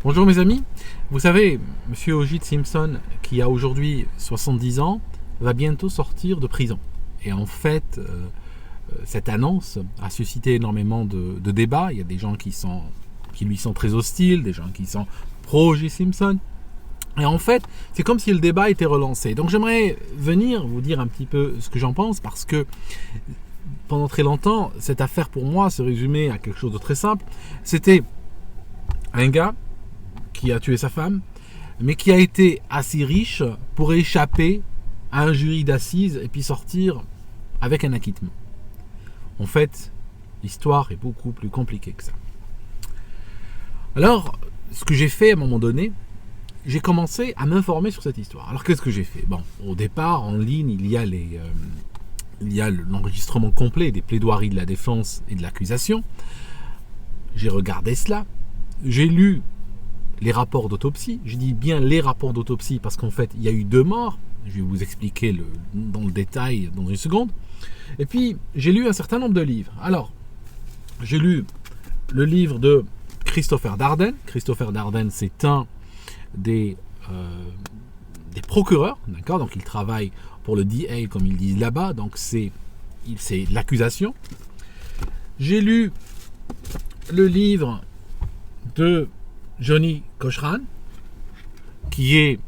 Bonjour mes amis, vous savez, Monsieur O.J. Simpson, qui a aujourd'hui 70 ans, va bientôt sortir de prison. Et en fait, cette annonce a suscité énormément de débats. Il y a des gens qui lui sont très hostiles, des gens qui sont pro-O.J. Simpson. Et en fait, c'est comme si le débat était relancé. Donc j'aimerais venir vous dire un petit peu ce que j'en pense, parce que pendant très longtemps, cette affaire pour moi se résumait à quelque chose de très simple. C'était un gars qui a tué sa femme, mais qui a été assez riche pour échapper à un jury d'assises et puis sortir avec un acquittement. En fait, l'histoire est beaucoup plus compliquée que ça. Alors, ce que j'ai fait à un moment donné, j'ai commencé à m'informer sur cette histoire. Alors, qu'est-ce que j'ai fait ? Bon, au départ, en ligne, il y a l'enregistrement complet des plaidoiries de la défense et de l'accusation. J'ai regardé cela. J'ai lu les rapports d'autopsie. Je dis bien les rapports d'autopsie parce qu'en fait, il y a eu 2 morts. Je vais vous expliquer dans le détail dans une seconde. Et puis, j'ai lu un certain nombre de livres. Alors, j'ai lu le livre de Christopher Darden. Christopher Darden, c'est un des procureurs, d'accord ? Donc, il travaille pour le DA, comme ils disent là-bas. Donc, c'est l'accusation. J'ai lu le livre de Johnny Cochran, qui est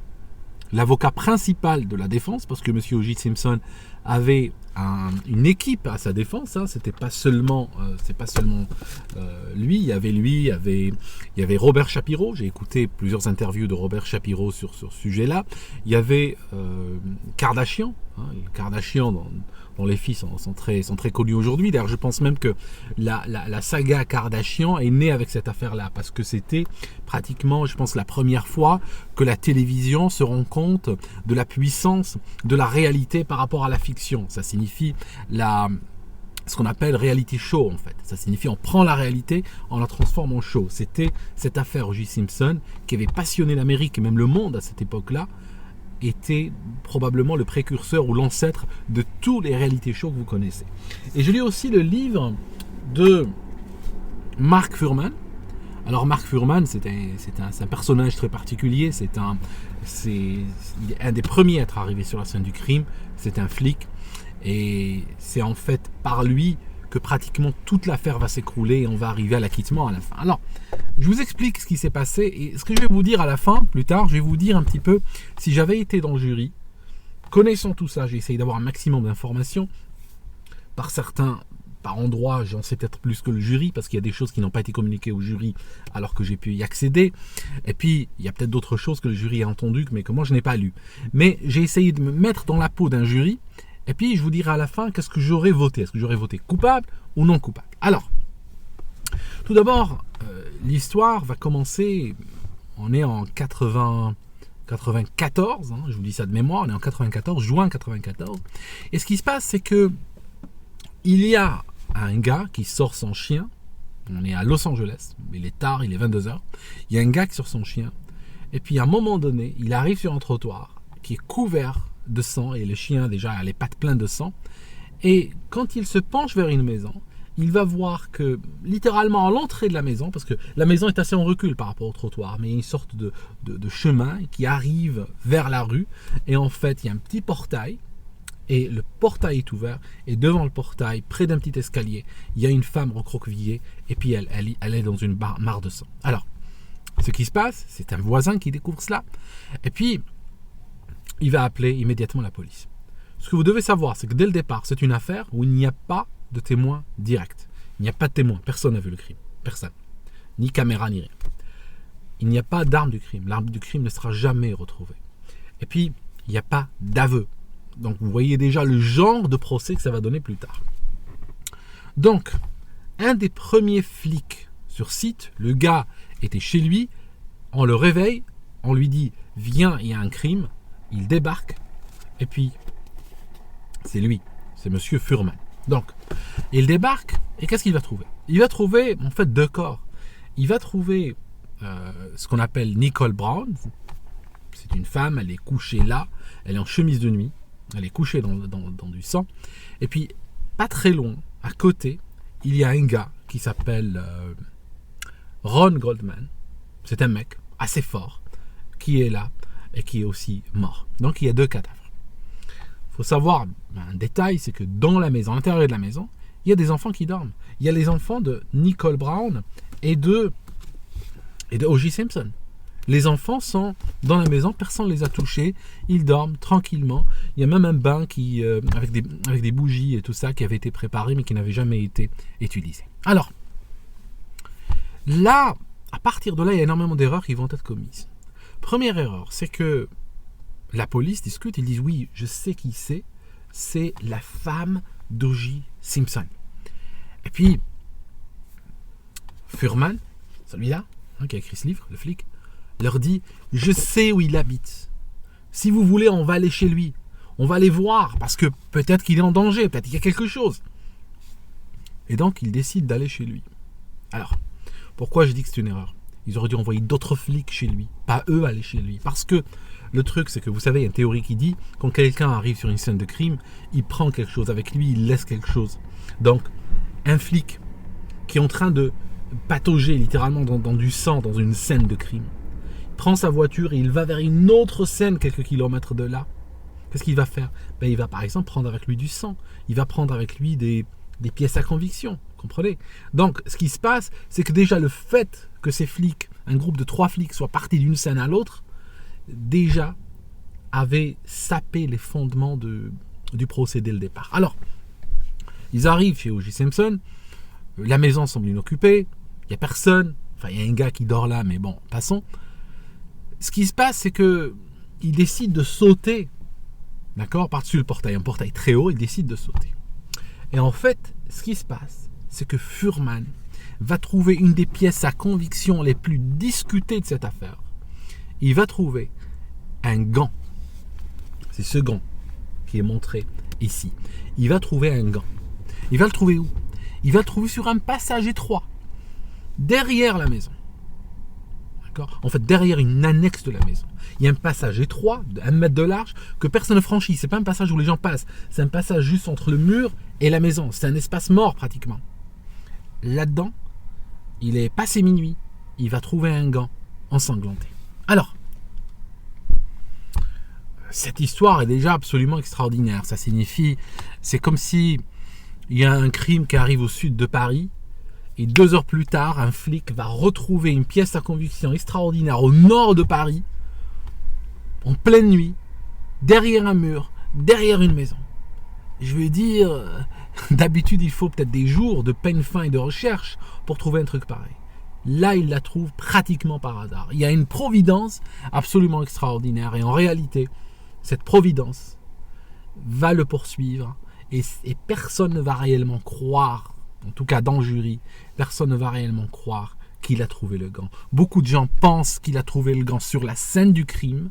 l'avocat principal de la défense, parce que M. O.J. Simpson avait une équipe à sa défense. C'était pas seulement, lui. Il y avait Robert Shapiro. J'ai écouté plusieurs interviews de Robert Shapiro sur ce sujet-là. Il y avait Kardashian. Kardashian dont les filles sont très connus aujourd'hui. D'ailleurs, je pense même que la saga Kardashian est née avec cette affaire-là, parce que c'était pratiquement, je pense, la première fois que la télévision se rend compte de la puissance de la réalité par rapport à la fiction. Ça signifie ce qu'on appelle reality show, en fait. Ça signifie on prend la réalité, on la transforme en show. C'était cette affaire O.J. Simpson qui avait passionné l'Amérique et même le monde à cette époque-là, était probablement le précurseur ou l'ancêtre de tous les reality shows que vous connaissez. Et je lis aussi le livre de Mark Fuhrman. Alors Mark Fuhrman, c'est un personnage très particulier. C'est un des premiers à être arrivé sur la scène du crime. C'est un flic. Et c'est en fait par lui que pratiquement toute l'affaire va s'écrouler et on va arriver à l'acquittement à la fin. Alors, je vous explique ce qui s'est passé et ce que je vais vous dire à la fin, plus tard, je vais vous dire un petit peu si j'avais été dans le jury. Connaissant tout ça, j'ai essayé d'avoir un maximum d'informations. Par endroits, j'en sais peut-être plus que le jury, parce qu'il y a des choses qui n'ont pas été communiquées au jury alors que j'ai pu y accéder. Et puis, il y a peut-être d'autres choses que le jury a entendues, mais que moi je n'ai pas lues. Mais j'ai essayé de me mettre dans la peau d'un jury. Et puis, je vous dirai à la fin qu'est-ce que j'aurais voté. Est-ce que j'aurais voté coupable ou non coupable ? Alors, tout d'abord, l'histoire va commencer, on est en 94, je vous dis ça de mémoire, on est en 94, juin 94. Et ce qui se passe, c'est que il y a un gars qui sort son chien, on est à Los Angeles, il est tard, il est 22h, il y a un gars qui sort son chien, et puis à un moment donné, il arrive sur un trottoir qui est couvert de sang, et le chien déjà a les pattes pleines de sang, et quand il se penche vers une maison, il va voir que littéralement à l'entrée de la maison, parce que la maison est assez en recul par rapport au trottoir, mais il y a une sorte de chemin qui arrive vers la rue, et en fait il y a un petit portail, et le portail est ouvert, et devant le portail, près d'un petit escalier, il y a une femme recroquevillée, et puis elle est dans une mare de sang. Alors, ce qui se passe, c'est un voisin qui découvre cela, et puis il va appeler immédiatement la police. Ce que vous devez savoir, c'est que dès le départ, c'est une affaire où il n'y a pas de témoin direct. Il n'y a pas de témoin. Personne n'a vu le crime. Personne. Ni caméra, ni rien. Il n'y a pas d'arme du crime. L'arme du crime ne sera jamais retrouvée. Et puis, il n'y a pas d'aveu. Donc, vous voyez déjà le genre de procès que ça va donner plus tard. Donc, un des premiers flics sur site, le gars était chez lui, on le réveille, on lui dit « Viens, il y a un crime », il débarque, et puis, c'est lui, c'est Monsieur Fuhrman. Donc, il débarque, et qu'est-ce qu'il va trouver ? Il va trouver, en fait, 2 corps. Il va trouver ce qu'on appelle Nicole Brown. C'est une femme, elle est couchée là, elle est en chemise de nuit, elle est couchée dans du sang. Et puis, pas très loin, à côté, il y a un gars qui s'appelle Ron Goldman. C'est un mec, assez fort qui est là et qui est aussi mort. Donc il y a 2 cadavres. Il faut savoir un détail, c'est que dans la maison, à l'intérieur de la maison, il y a des enfants qui dorment. Il y a les enfants de Nicole Brown et de O.J. Simpson. Les enfants sont dans la maison, personne ne les a touchés, ils dorment tranquillement. Il y a même un bain avec des bougies et tout ça qui avait été préparé mais qui n'avait jamais été utilisé. Alors, là, à partir de là, il y a énormément d'erreurs qui vont être commises. Première erreur, c'est que la police discute, ils disent oui, je sais qui c'est la femme d'O.J. Simpson. Et puis, Fuhrman, celui-là, qui a écrit ce livre, le flic, leur dit, je sais où il habite. Si vous voulez, on va aller chez lui. On va aller voir, parce que peut-être qu'il est en danger, peut-être qu'il y a quelque chose. Et donc, ils décident d'aller chez lui. Alors, pourquoi je dis que c'est une erreur? Ils auraient dû envoyer d'autres flics chez lui, pas eux aller chez lui. Parce que le truc, c'est que vous savez, il y a une théorie qui dit, quand quelqu'un arrive sur une scène de crime, il prend quelque chose avec lui, il laisse quelque chose. Donc, un flic qui est en train de patauger littéralement dans du sang, dans une scène de crime, prend sa voiture et il va vers une autre scène quelques kilomètres de là. Qu'est-ce qu'il va faire? Il va par exemple prendre avec lui du sang. Il va prendre avec lui des pièces à conviction. Vous comprenez? Donc, ce qui se passe, c'est que déjà le fait que ces flics, un groupe de 3 flics, soient partis d'une scène à l'autre, déjà avait sapé les fondements du procès dès le départ. Alors, ils arrivent chez O.J. Simpson, la maison semble inoccupée, il n'y a personne, enfin il y a un gars qui dort là, mais bon, passons. Ce qui se passe, c'est que il décide de sauter, d'accord, par-dessus le portail, un portail très haut, il décide de sauter. Et en fait, ce qui se passe, c'est que Fuhrman va trouver une des pièces à conviction les plus discutées de cette affaire. Il va trouver un gant. C'est ce gant qui est montré ici. Il va trouver un gant. Il va le trouver où? Il va le trouver sur un passage étroit, derrière la maison. D'accord? En fait, derrière une annexe de la maison. Il y a un passage étroit, de 1 mètre de large, que personne ne franchit. Ce n'est pas un passage où les gens passent. C'est un passage juste entre le mur et la maison. C'est un espace mort pratiquement. Là-dedans, il est passé minuit. Il va trouver un gant ensanglanté. Alors, cette histoire est déjà absolument extraordinaire. Ça signifie, c'est comme si il y a un crime qui arrive au sud de Paris et 2 heures plus tard, un flic va retrouver une pièce à conviction extraordinaire au nord de Paris, en pleine nuit, derrière un mur, derrière une maison. Je veux dire, d'habitude, il faut peut-être des jours de peine fin et de recherche pour trouver un truc pareil. Là, il la trouve pratiquement par hasard. Il y a une providence absolument extraordinaire. Et en réalité, cette providence va le poursuivre. Et personne ne va réellement croire, en tout cas dans le jury, personne ne va réellement croire qu'il a trouvé le gant. Beaucoup de gens pensent qu'il a trouvé le gant sur la scène du crime,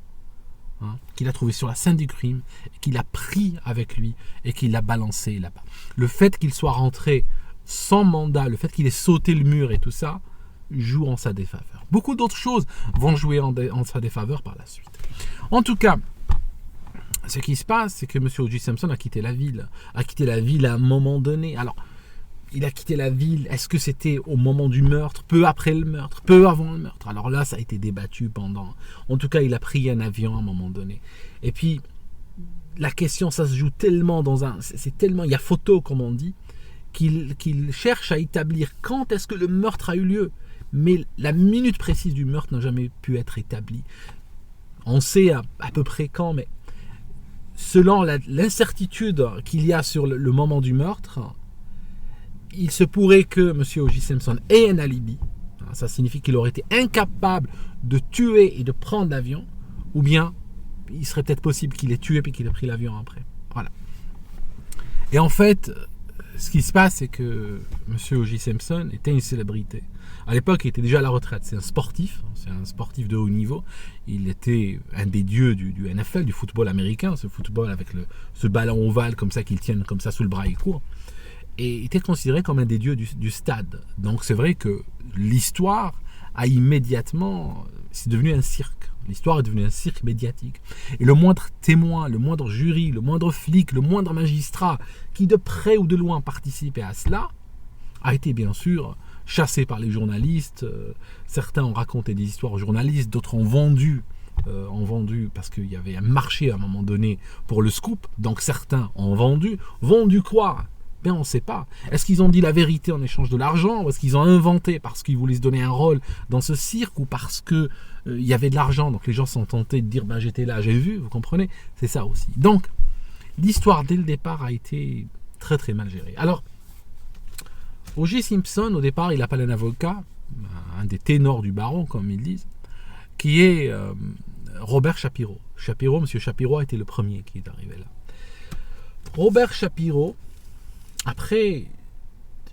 qu'il a trouvé sur la scène du crime, qu'il a pris avec lui et qu'il l'a balancé là-bas. Le fait qu'il soit rentré sans mandat, le fait qu'il ait sauté le mur et tout ça, joue en sa défaveur. Beaucoup d'autres choses vont jouer en sa défaveur par la suite. En tout cas, ce qui se passe, c'est que M. O.J. Simpson a quitté la ville. A quitté la ville à un moment donné. Alors, il a quitté la ville. Est-ce que c'était au moment du meurtre, peu après le meurtre, peu avant le meurtre? Alors là, ça a été débattu pendant... En tout cas, il a pris un avion à un moment donné. Et puis, la question, ça se joue tellement dans un... C'est tellement... Il y a photo, comme on dit, qu'il cherche à établir quand est-ce que le meurtre a eu lieu. Mais la minute précise du meurtre n'a jamais pu être établie. On sait à peu près quand, mais selon l'incertitude qu'il y a sur le moment du meurtre, il se pourrait que M. O.J. Simpson ait un alibi. Ça signifie qu'il aurait été incapable de tuer et de prendre l'avion, ou bien il serait peut-être possible qu'il ait tué et qu'il ait pris l'avion après. Voilà. Et en fait, ce qui se passe, c'est que M. O.J. Simpson était une célébrité. À l'époque, il était déjà à la retraite. C'est un sportif de haut niveau. Il était un des dieux du NFL, du football américain, ce football avec ce ballon ovale comme ça qu'il tient comme ça sous le bras et court. Et il était considéré comme un des dieux du stade. Donc c'est vrai que l'histoire a immédiatement... C'est devenu un cirque. L'histoire est devenue un cirque médiatique. Et le moindre témoin, le moindre jury, le moindre flic, le moindre magistrat qui de près ou de loin participait à cela a été bien sûr chassés par les journalistes. Certains ont raconté des histoires aux journalistes, d'autres ont vendu parce qu'il y avait un marché à un moment donné pour le scoop. Donc certains ont vendu. Vendu quoi? Ben on ne sait pas. Est-ce qu'ils ont dit la vérité en échange de l'argent? Ou est-ce qu'ils ont inventé parce qu'ils voulaient se donner un rôle dans ce cirque? Ou parce que il y avait de l'argent, donc les gens sont tentés de dire ben j'étais là, j'ai vu, vous comprenez? C'est ça aussi. Donc l'histoire dès le départ a été très très mal gérée. Alors O.J. Simpson, au départ, il appelle un avocat, un des ténors du barreau, comme ils disent, qui est Robert Shapiro. Monsieur Shapiro a été le premier qui est arrivé là. Robert Shapiro, après,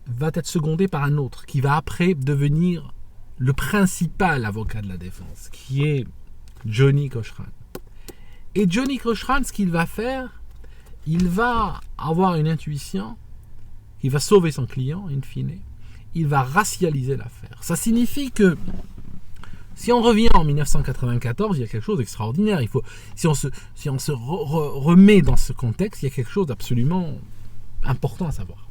va être secondé par un autre, qui va après devenir le principal avocat de la défense, qui est Johnny Cochran. Et Johnny Cochran, ce qu'il va faire, il va avoir une intuition, il va sauver son client, in fine, il va racialiser l'affaire. Ça signifie que, si on revient en 1994, il y a quelque chose d'extraordinaire. Si on se remet dans ce contexte, il y a quelque chose d'absolument important à savoir.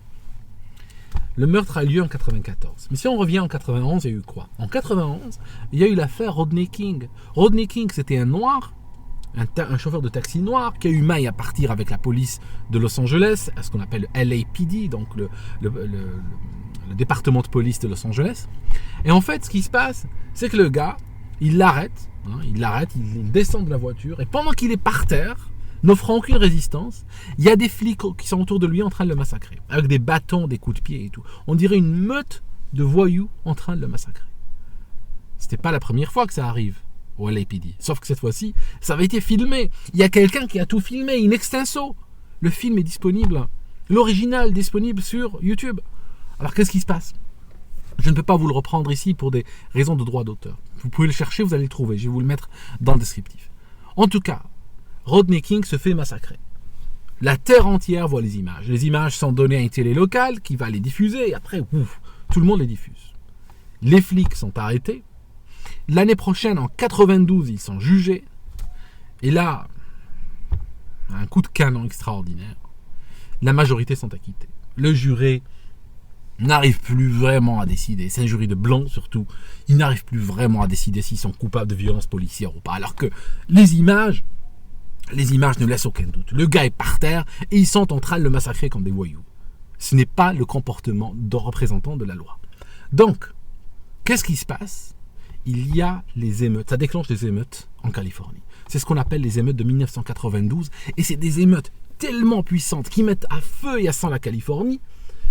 Le meurtre a lieu en 94. Mais si on revient en 91, il y a eu quoi? En 91, il y a eu l'affaire Rodney King. Rodney King, c'était un noir, un chauffeur de taxi noir qui a eu maille à partir avec la police de Los Angeles, à ce qu'on appelle le LAPD, donc le département de police de Los Angeles. Et en fait, ce qui se passe, c'est que le gars, il l'arrête, il descend de la voiture, et pendant qu'il est par terre, n'offrant aucune résistance, il y a des flics qui sont autour de lui en train de le massacrer, avec des bâtons, des coups de pied et tout. On dirait une meute de voyous en train de le massacrer. C'était pas la première fois que ça arrive au LAPD, sauf que cette fois-ci, ça avait été filmé. Il y a quelqu'un qui a tout filmé, in extenso. Le film est disponible, l'original disponible sur YouTube. Alors qu'est-ce qui se passe? Je ne peux pas vous le reprendre ici pour des raisons de droit d'auteur. Vous pouvez le chercher, vous allez le trouver. Je vais vous le mettre dans le descriptif. En tout cas, Rodney King se fait massacrer. La terre entière voit les images. Les images sont données à une télé locale qui va les diffuser et après, tout le monde les diffuse. Les flics sont arrêtés. L'année prochaine, en 92, ils sont jugés. Et là, un coup de canon extraordinaire. La majorité sont acquittés. Le juré n'arrive plus vraiment à décider. C'est un jury de blancs surtout. Ils n'arrivent plus vraiment à décider s'ils sont coupables de violences policières ou pas. Alors que les images ne laissent aucun doute. Le gars est par terre et ils sont en train de le massacrer comme des voyous. Ce n'est pas le comportement de représentant de la loi. Donc, qu'est-ce qui se passe? Il y a les émeutes. Ça déclenche des émeutes en Californie. C'est ce qu'on appelle les émeutes de 1992. Et c'est des émeutes tellement puissantes qui mettent à feu et à sang la Californie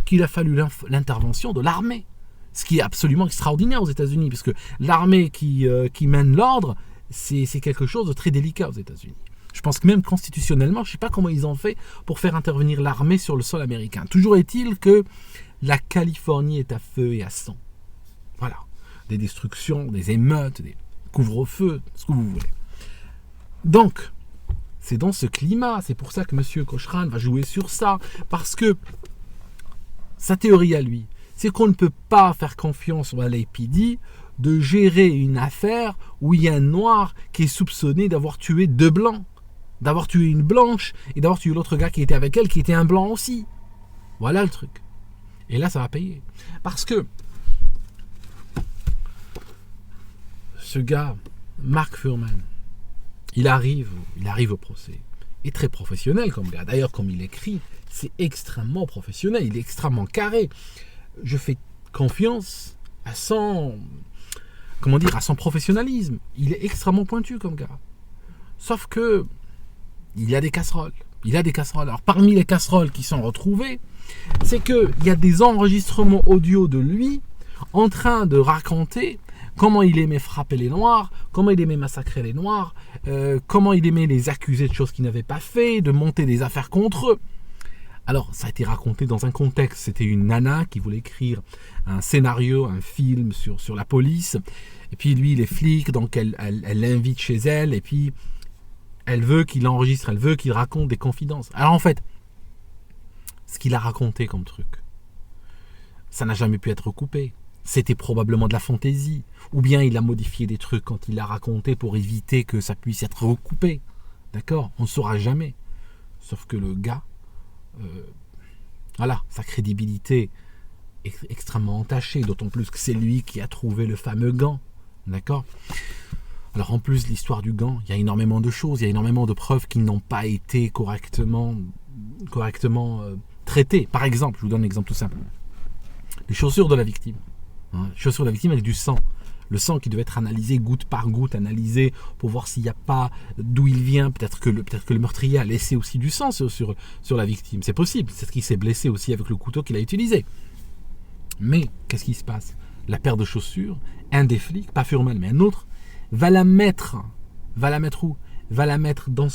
qu'il a fallu l'intervention de l'armée. Ce qui est absolument extraordinaire aux États-Unis, parce que l'armée qui mène l'ordre, c'est quelque chose de très délicat aux États-Unis. Je pense que même constitutionnellement, je ne sais pas comment ils ont fait pour faire intervenir l'armée sur le sol américain. Toujours est-il que la Californie est à feu et à sang. Voilà. Des destructions, des émeutes, des couvre-feux, ce que vous voulez. Donc, c'est dans ce climat, c'est pour ça que M. Cochran va jouer sur ça, parce que sa théorie à lui, c'est qu'on ne peut pas faire confiance au LAPD de gérer une affaire où il y a un noir qui est soupçonné d'avoir tué deux blancs, d'avoir tué une blanche et d'avoir tué l'autre gars qui était avec elle, qui était un blanc aussi. Voilà le truc. Et là, ça va payer. Parce que ce gars, Mark Fuhrman, il arrive au procès. Il est très professionnel comme gars. D'ailleurs, comme il écrit, c'est extrêmement professionnel. Il est extrêmement carré. Je fais confiance à son professionnalisme. Il est extrêmement pointu comme gars. Sauf que il y a des casseroles. Alors, parmi les casseroles qui sont retrouvées, c'est qu'il y a des enregistrements audio de lui en train de raconter comment il aimait frapper les Noirs, comment il aimait massacrer les Noirs, comment il aimait les accuser de choses qu'ils n'avaient pas fait, de monter des affaires contre eux. Alors, ça a été raconté dans un contexte. C'était une nana qui voulait écrire un scénario, un film sur la police. Et puis, lui, il est flic, donc elle l'invite chez elle. Et puis, elle veut qu'il enregistre, elle veut qu'il raconte des confidences. Alors, en fait, ce qu'il a raconté comme truc, ça n'a jamais pu être coupé. C'était probablement de la fantaisie. Ou bien il a modifié des trucs quand il l'a raconté pour éviter que ça puisse être recoupé. D'accord? On ne saura jamais. Sauf que le gars, voilà, sa crédibilité extrêmement entaché, d'autant plus que c'est lui qui a trouvé le fameux gant. D'accord ? Alors en plus de l'histoire du gant, il y a énormément de choses, il y a énormément de preuves qui n'ont pas été correctement traitées. Par exemple, je vous donne un exemple tout simple. Les chaussures de la victime. Les chaussures de la victime avec du sang. Le sang qui devait être analysé goutte par goutte, analysé pour voir s'il n'y a pas d'où il vient. Peut-être que le meurtrier a laissé aussi du sang sur la victime. C'est possible. C'est ce qu'il s'est blessé aussi avec le couteau qu'il a utilisé. Mais qu'est-ce qui se passe ? La paire de chaussures, un des flics, pas Fuhrman, mais un autre, va la mettre où ? Va la mettre dans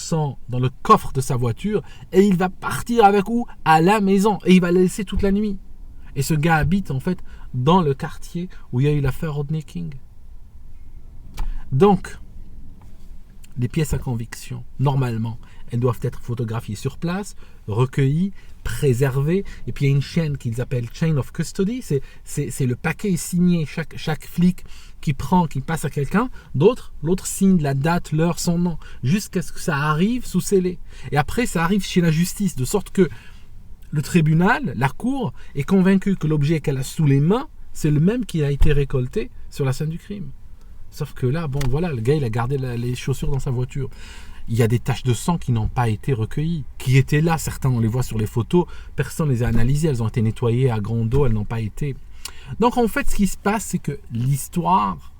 le coffre de sa voiture et il va partir avec où ? À la maison. Et il va la laisser toute la nuit. Et ce gars habite en fait dans le quartier où il y a eu l'affaire Rodney King. Donc, les pièces à conviction, normalement, elles doivent être photographiées sur place, recueillies, préservées. Et puis il y a une chaîne qu'ils appellent Chain of Custody. C'est le paquet signé, chaque flic qui passe à quelqu'un d'autre, l'autre signe la date, l'heure, son nom, jusqu'à ce que ça arrive sous scellé. Et après, ça arrive chez la justice, de sorte que le tribunal, la cour, est convaincu que l'objet qu'elle a sous les mains, c'est le même qui a été récolté sur la scène du crime. Sauf que là, le gars, il a gardé les chaussures dans sa voiture. Il y a des taches de sang qui n'ont pas été recueillies, qui étaient là. Certains, on les voit sur les photos, personne ne les a analysées, elles ont été nettoyées à grande eau, elles n'ont pas été. Donc en fait, ce qui se passe, c'est que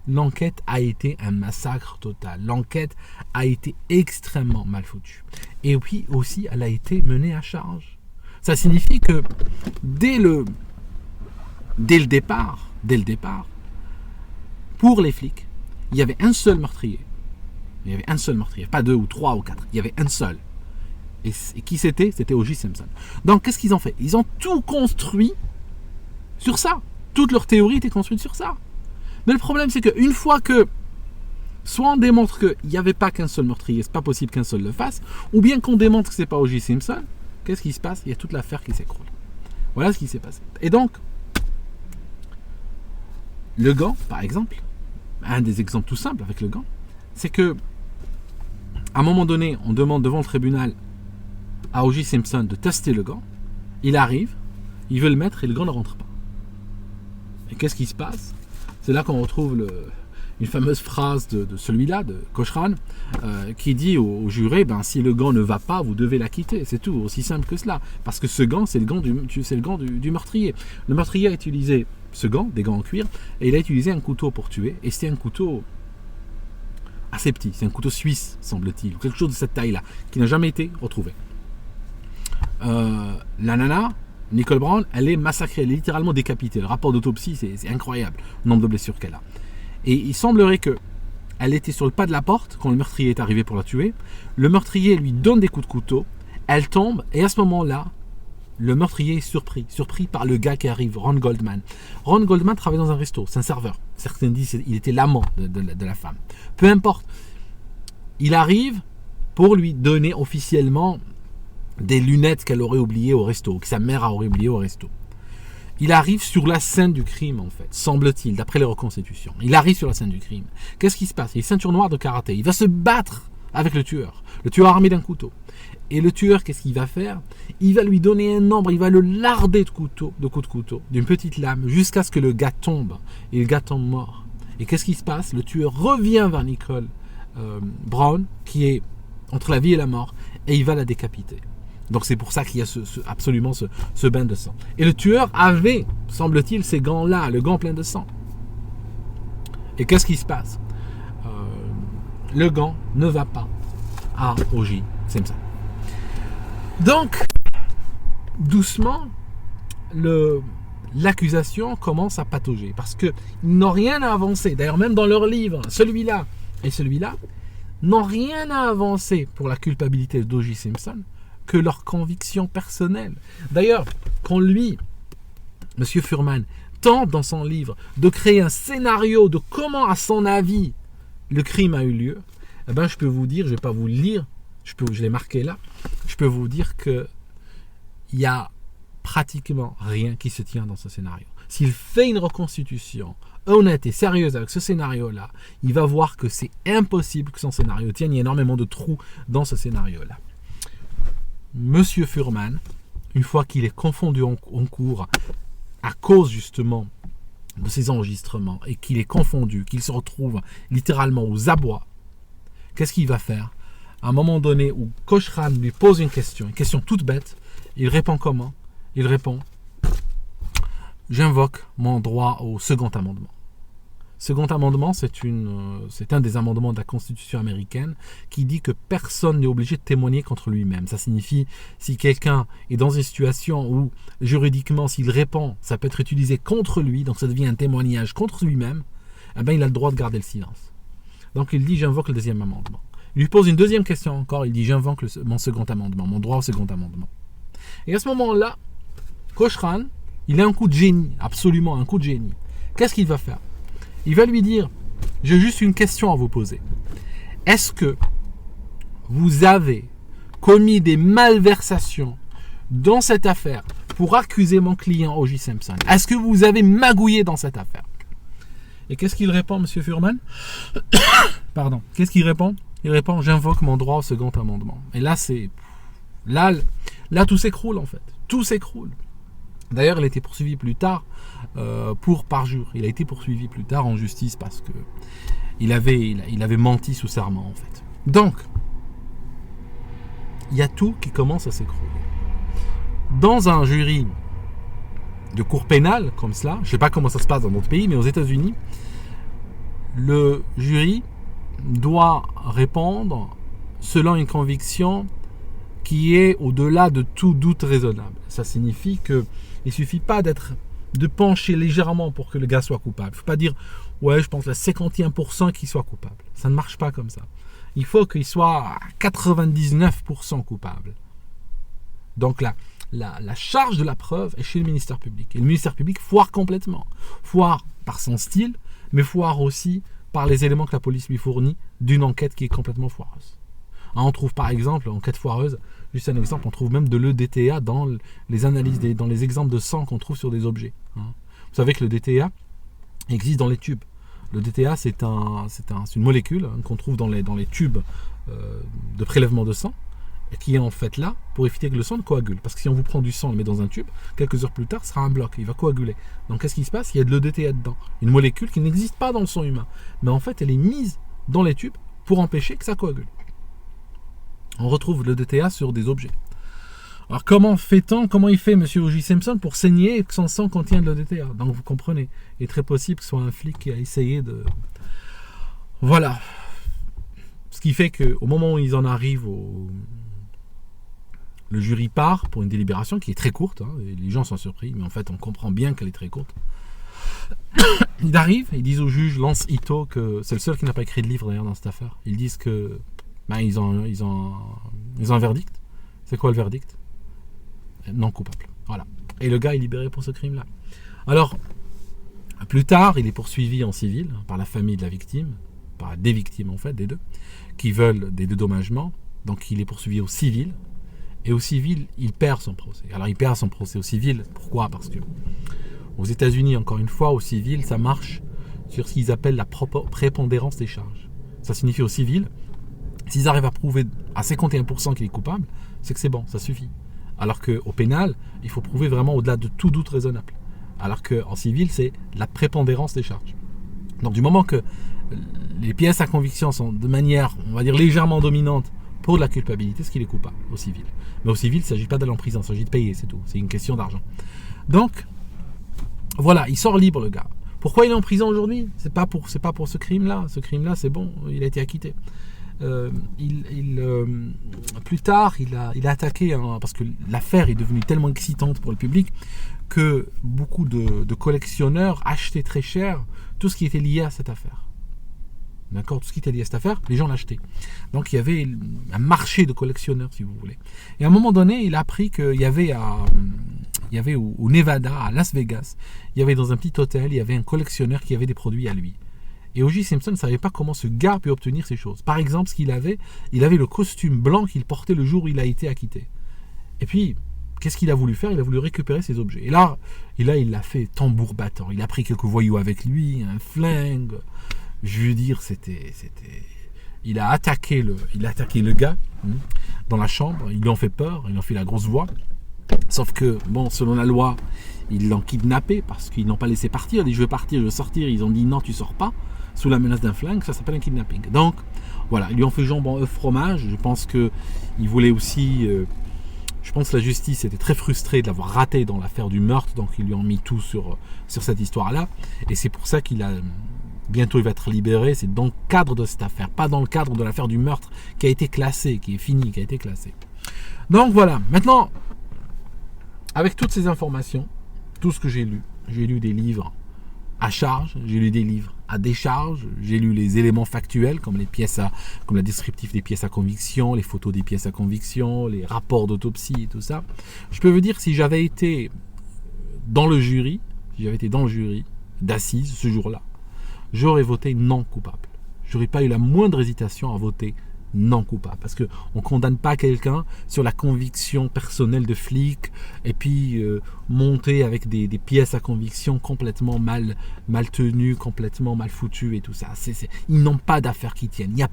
l'enquête a été un massacre total. L'enquête a été extrêmement mal foutue. Et puis aussi, elle a été menée à charge. Ça signifie que dès le départ, pour les flics, il y avait un seul meurtrier. Il y avait un seul meurtrier, pas 2 ou 3 ou 4. Il y avait un seul. Et qui c'était ? C'était O.J. Simpson. Donc qu'est-ce qu'ils ont fait ? Ils ont tout construit sur ça. Toute leur théorie était construite sur ça. Mais le problème, c'est qu'une fois que soit on démontre qu'il n'y avait pas qu'un seul meurtrier, c'est pas possible qu'un seul le fasse, ou bien qu'on démontre que c'est pas O.J. Simpson, qu'est-ce qui se passe ? Il y a toute l'affaire qui s'écroule. Voilà ce qui s'est passé. Et donc, le gant, par exemple, un des exemples tout simples avec le gant, c'est que à un moment donné, on demande devant le tribunal à O.J. Simpson de tester le gant. Il arrive, il veut le mettre et le gant ne rentre pas. Et qu'est-ce qui se passe ? C'est là qu'on retrouve une fameuse phrase de celui-là, de Cochran, qui dit au juré, si le gant ne va pas, vous devez l'acquitter. C'est tout, aussi simple que cela. Parce que ce gant, c'est le gant du meurtrier. Le meurtrier a utilisé ce gant, des gants en cuir, et il a utilisé un couteau pour tuer. Et c'était un couteau assez petit, c'est un couteau suisse, semble-t-il, quelque chose de cette taille-là, qui n'a jamais été retrouvé. La nana, Nicole Brown, elle est massacrée, elle est littéralement décapitée. Le rapport d'autopsie, c'est incroyable, le nombre de blessures qu'elle a. Et il semblerait qu'elle était sur le pas de la porte quand le meurtrier est arrivé pour la tuer. Le meurtrier lui donne des coups de couteau, elle tombe, et à ce moment-là, le meurtrier est surpris par le gars qui arrive, Ron Goldman. Ron Goldman travaille dans un resto, c'est un serveur. Certains disent qu'il était l'amant de la femme. Peu importe. Il arrive pour lui donner officiellement des lunettes qu'elle aurait oubliées au resto, que sa mère aurait oubliées au resto. Il arrive sur la scène du crime, en fait, semble-t-il, d'après les reconstitutions. Il arrive sur la scène du crime. Qu'est-ce qui se passe ? Il est ceinture noire de karaté. Il va se battre avec le tueur armé d'un couteau. Et le tueur, qu'est-ce qu'il va faire ? Il va lui donner un nombre, il va le larder de coups de couteau, d'une petite lame, jusqu'à ce que le gars tombe. Et le gars tombe mort. Et qu'est-ce qui se passe ? Le tueur revient vers Nicole Brown, qui est entre la vie et la mort, et il va la décapiter. Donc c'est pour ça qu'il y a absolument ce bain de sang. Et le tueur avait, semble-t-il, ces gants-là, le gant plein de sang. Et qu'est-ce qui se passe ? Le gant ne va pas à O.J. Simpson. Donc, doucement, l'accusation commence à patauger parce qu'ils n'ont rien à avancer. D'ailleurs, même dans leur livre, celui-là et celui-là n'ont rien à avancer pour la culpabilité d'O.J. Simpson que leur conviction personnelle. D'ailleurs, quand lui, M. Fuhrman, tente dans son livre de créer un scénario de comment, à son avis, le crime a eu lieu, eh ben, je peux vous dire, je ne vais pas vous le lire, je l'ai marqué là, je peux vous dire qu'il y a pratiquement rien qui se tient dans ce scénario. S'il fait une reconstitution honnête et sérieuse avec ce scénario-là, il va voir que c'est impossible que son scénario tienne. Il y a énormément de trous dans ce scénario-là. Monsieur Fuhrman, une fois qu'il est confondu en cours à cause justement de ces enregistrements et qu'il est confondu, qu'il se retrouve littéralement aux abois, qu'est-ce qu'il va faire? À un moment donné où Cochran lui pose une question toute bête, il répond comment? Il répond: j'invoque mon droit au second amendement. Second amendement, c'est un des amendements de la Constitution américaine qui dit que personne n'est obligé de témoigner contre lui-même. Ça signifie, si quelqu'un est dans une situation où, juridiquement, s'il répond, ça peut être utilisé contre lui, donc ça devient un témoignage contre lui-même, eh bien, il a le droit de garder le silence. Donc il dit: j'invoque le deuxième amendement. Il lui pose une deuxième question encore, il dit: j'invoque mon second amendement, mon droit au second amendement. Et à ce moment-là, Cochran, il a un coup de génie, absolument un coup de génie. Qu'est-ce qu'il va faire? Il va lui dire: j'ai juste une question à vous poser. Est-ce que vous avez commis des malversations dans cette affaire pour accuser mon client O.J. Simpson? Est-ce que vous avez magouillé dans cette affaire? Et qu'est-ce qu'il répond, M. Furman? Pardon. Qu'est-ce qu'il répond? Il répond: j'invoque mon droit au second amendement. Et là, là, tout s'écroule en fait. Tout s'écroule. D'ailleurs, il a été poursuivi plus tard pour parjure. Il a été poursuivi plus tard en justice parce que il avait menti sous serment en fait. Donc, il y a tout qui commence à s'écrouler. Dans un jury de cour pénale comme cela, je ne sais pas comment ça se passe dans d'autres pays, mais aux États-Unis, le jury doit répondre selon une conviction qui est au-delà de tout doute raisonnable. Ça signifie qu'il ne suffit pas de pencher légèrement pour que le gars soit coupable. Il ne faut pas dire: ouais, je pense à 51% qu'il soit coupable. Ça ne marche pas comme ça. Il faut qu'il soit à 99% coupable. Donc la charge de la preuve est chez le ministère public. Et le ministère public foire complètement. Foire par son style, mais foire aussi par les éléments que la police lui fournit d'une enquête qui est complètement foireuse. On trouve par exemple, enquête foireuse, juste un exemple, on trouve même de l'EDTA dans les analyses, dans les exemples de sang qu'on trouve sur des objets. Vous savez que le DTA existe dans les tubes. Le DTA, c'est une molécule qu'on trouve dans les tubes de prélèvement de sang, qui est en fait là pour éviter que le sang ne coagule. Parce que si on vous prend du sang et le met dans un tube, quelques heures plus tard, ce sera un bloc, il va coaguler. Donc qu'est-ce qui se passe? Il y a de l'EDTA dedans. Une molécule qui n'existe pas dans le sang humain. Mais en fait, elle est mise dans les tubes pour empêcher que ça coagule. On retrouve le DTA sur des objets. Alors comment il fait M. O.J. Simpson pour saigner et que son sang contient de l'EDTA? Donc vous comprenez, il est très possible que ce soit un flic qui a essayé de... Voilà. Ce qui fait qu'au moment où ils en arrivent, le jury part pour une délibération qui est très courte. Et les gens sont surpris, mais en fait on comprend bien qu'elle est très courte. Ils arrivent, ils disent au juge Lance Ito que c'est le seul qui n'a pas écrit de livre d'ailleurs dans cette affaire. Ils disent que ils ont un verdict. C'est quoi le verdict? Non coupable. Voilà. Et le gars est libéré pour ce crime-là. Alors, plus tard, il est poursuivi en civil par la famille de la victime, par des victimes en fait, des deux, qui veulent des dédommagements. Donc il est poursuivi au civil. Et au civil, il perd son procès. Alors il perd son procès au civil. Pourquoi? Parce que aux États-Unis, encore une fois, au civil, ça marche sur ce qu'ils appellent la prépondérance des charges. Ça signifie au civil, s'ils arrivent à prouver à 51% qu'il est coupable, c'est que c'est bon, ça suffit. Alors qu'au pénal, il faut prouver vraiment au-delà de tout doute raisonnable. Alors qu'en civil, c'est la prépondérance des charges. Donc du moment que les pièces à conviction sont de manière, on va dire, légèrement dominante pour la culpabilité, c'est qu'il est coupable au civil. Mais au civil, il ne s'agit pas d'aller en prison, il s'agit de payer, c'est tout. C'est une question d'argent. Donc, voilà, il sort libre le gars. Pourquoi il est en prison aujourd'hui? C'est pas pour ce crime-là. Ce crime-là, c'est bon, il a été acquitté. Plus tard, il a attaqué, parce que l'affaire est devenue tellement excitante pour le public que beaucoup de collectionneurs achetaient très cher tout ce qui était lié à cette affaire. D'accord, tout ce qui était lié à cette affaire, les gens l'achetaient. Donc il y avait un marché de collectionneurs, si vous voulez. Et à un moment donné, il a appris qu'il y avait au Nevada, à Las Vegas, il y avait dans un petit hôtel, il y avait un collectionneur qui avait des produits à lui. Et O.J. Simpson ne savait pas comment ce gars peut obtenir ces choses. Par exemple, ce qu'il avait, il avait le costume blanc qu'il portait le jour où il a été acquitté. Et puis, qu'est-ce qu'il a voulu faire? Il a voulu récupérer ses objets. Et là, il l'a fait tambour battant. Il a pris quelques voyous avec lui, un flingue. Je veux dire, il a attaqué le gars dans la chambre. Ils lui ont fait peur, ils lui ont fait la grosse voix. Sauf que, bon, selon la loi, ils l'ont kidnappé parce qu'ils n'ont pas laissé partir. Il dit je veux partir, je veux sortir. Ils ont dit non, tu sors pas. Sous la menace d'un flingue, ça s'appelle un kidnapping. Donc, voilà, ils lui ont fait jambon, œuf, fromage. Je pense qu'ils voulaient aussi. Je pense que la justice était très frustrée de l'avoir raté dans l'affaire du meurtre. Donc, ils lui ont mis tout sur cette histoire-là. Et c'est pour ça qu'il a. Bientôt, il va être libéré. C'est dans le cadre de cette affaire, pas dans le cadre de l'affaire du meurtre qui a été classée, qui est finie, qui a été classée. Donc, voilà. Maintenant, avec toutes ces informations, tout ce que j'ai lu des livres à charge, j'ai lu des livres à décharge, j'ai lu les éléments factuels comme comme la descriptif des pièces à conviction, les photos des pièces à conviction, les rapports d'autopsie et tout ça. Je peux vous dire que si j'avais été dans le jury d'assises ce jour-là, j'aurais voté non coupable. J'aurais pas eu la moindre hésitation à voter non coupable. Parce qu'on ne condamne pas quelqu'un sur la conviction personnelle de flic et puis monter avec des pièces à conviction complètement mal tenues, complètement mal foutues et tout ça. Ils n'ont pas d'affaires qui tiennent. Il n'y a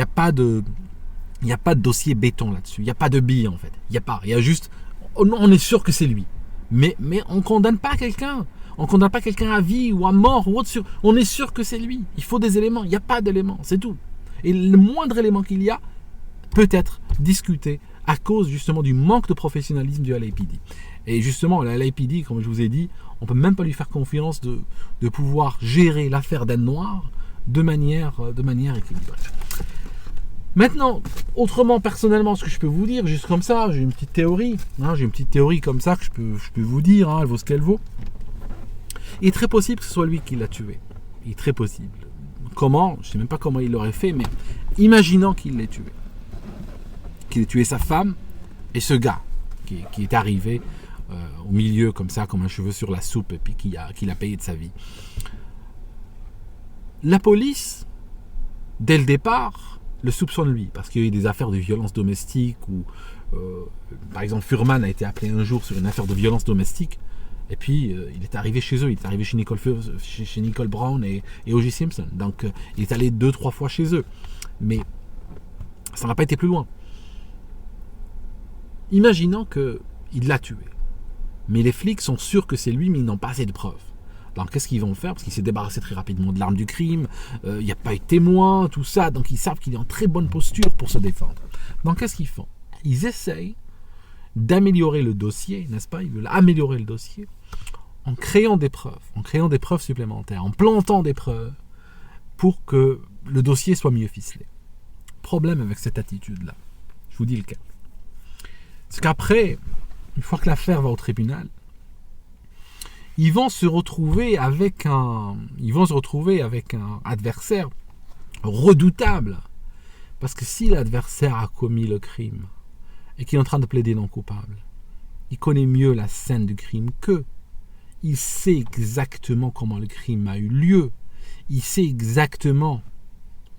pas de dossier béton là-dessus. Il n'y a pas de billes en fait. Il y a juste, on est sûr que c'est lui. Mais on ne condamne pas quelqu'un. On ne condamne pas quelqu'un à vie ou à mort ou autre. On est sûr que c'est lui. Il faut des éléments. Il n'y a pas d'éléments. C'est tout. Et le moindre élément qu'il y a peut être discuté à cause justement du manque de professionnalisme du LAPD. Et justement, le LAPD, comme je vous ai dit, on ne peut même pas lui faire confiance de pouvoir gérer l'affaire d'Anne Noire de manière équilibrée. Maintenant, autrement, personnellement, ce que je peux vous dire, juste comme ça, j'ai une petite théorie, comme ça que je peux vous dire, elle vaut ce qu'elle vaut. Il est très possible que ce soit lui qui l'a tué. Il est très possible. Comment? Je ne sais même pas comment il l'aurait fait, mais imaginons qu'il l'ait tué. Qu'il ait tué sa femme et ce gars qui est arrivé au milieu comme ça, comme un cheveu sur la soupe, et puis qui a payé de sa vie. La police, dès le départ, le soupçonne lui, parce qu'il y a eu des affaires de violence domestique, ou par exemple Fuhrman a été appelé un jour sur une affaire de violence domestique, et puis il est arrivé chez eux, il est arrivé chez Nicole Brown et O.J. Simpson, donc il est allé 2-3 fois chez eux, mais ça n'a pas été plus loin. Imaginons qu'il l'a tué, mais les flics sont sûrs que c'est lui, mais ils n'ont pas assez de preuves. Donc qu'est-ce qu'ils vont faire? Parce qu'il s'est débarrassé très rapidement de l'arme du crime, il n'y a pas eu de témoin, tout ça, donc ils savent qu'il est en très bonne posture pour se défendre. Donc qu'est-ce qu'ils font? Ils essayent d'améliorer le dossier, n'est-ce pas? Ils veulent améliorer le dossier en créant des preuves supplémentaires, en plantant des preuves pour que le dossier soit mieux ficelé. Problème avec cette attitude-là, je vous dis lequel. C'est qu'après, une fois que l'affaire va au tribunal, ils vont se retrouver avec un adversaire redoutable. Parce que si l'adversaire a commis le crime et qu'il est en train de plaider non coupable, il connaît mieux la scène du crime qu'eux. Il sait exactement comment le crime a eu lieu. Il sait exactement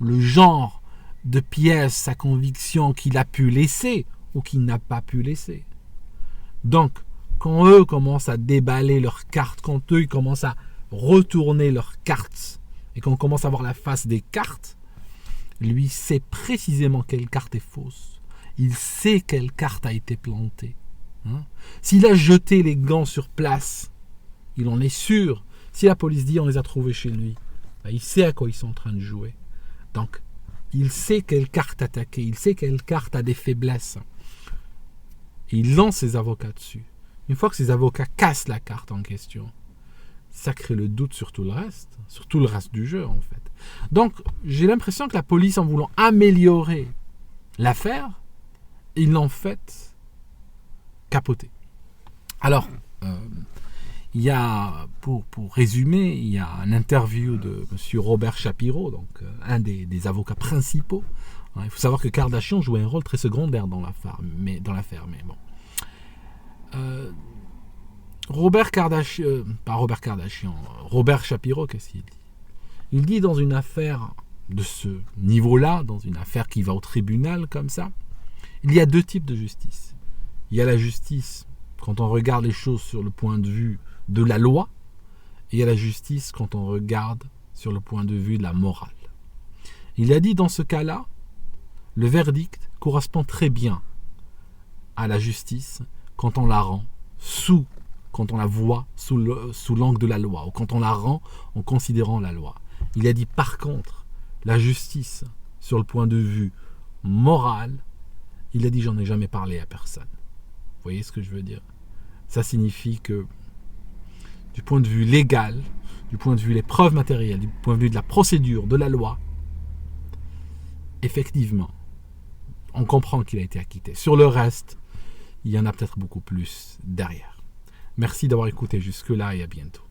le genre de pièces à conviction qu'il a pu laisser ou qu'il n'a pas pu laisser. Donc, quand eux commencent à déballer leurs cartes, quand eux ils commencent à retourner leurs cartes, et qu'on commence à voir la face des cartes, lui sait précisément quelle carte est fausse. Il sait quelle carte a été plantée. S'il a jeté les gants sur place, il en est sûr. Si la police dit on les a trouvés chez lui, il sait à quoi ils sont en train de jouer. Donc, il sait quelle carte attaquer, il sait quelle carte a des faiblesses. Et il lance ses avocats dessus. Une fois que ses avocats cassent la carte en question, ça crée le doute sur tout le reste du jeu en fait. Donc, j'ai l'impression que la police, en voulant améliorer l'affaire, ils l'ont fait capoter. Alors, il y a, pour résumer, il y a une interview de M. Robert Shapiro, donc un des avocats principaux. Il faut savoir que Kardashian jouait un rôle très secondaire dans l'affaire, mais bon. Robert Shapiro, qu'est-ce qu'il dit? Il dit dans une affaire de ce niveau-là, dans une affaire qui va au tribunal comme ça, il y a deux types de justice. Il y a la justice quand on regarde les choses sur le point de vue de la loi, et il y a la justice quand on regarde sur le point de vue de la morale. Il a dit dans ce cas-là, le verdict correspond très bien à la justice quand on la rend quand on la voit sous l'angle de la loi, ou quand on la rend en considérant la loi. Il a dit par contre, la justice, sur le point de vue moral, il a dit j'en ai jamais parlé à personne. Vous voyez ce que je veux dire? Ça signifie que du point de vue légal, du point de vue des preuves matérielles, du point de vue de la procédure, de la loi, effectivement, on comprend qu'il a été acquitté. Sur le reste, il y en a peut-être beaucoup plus derrière. Merci d'avoir écouté jusque-là et à bientôt.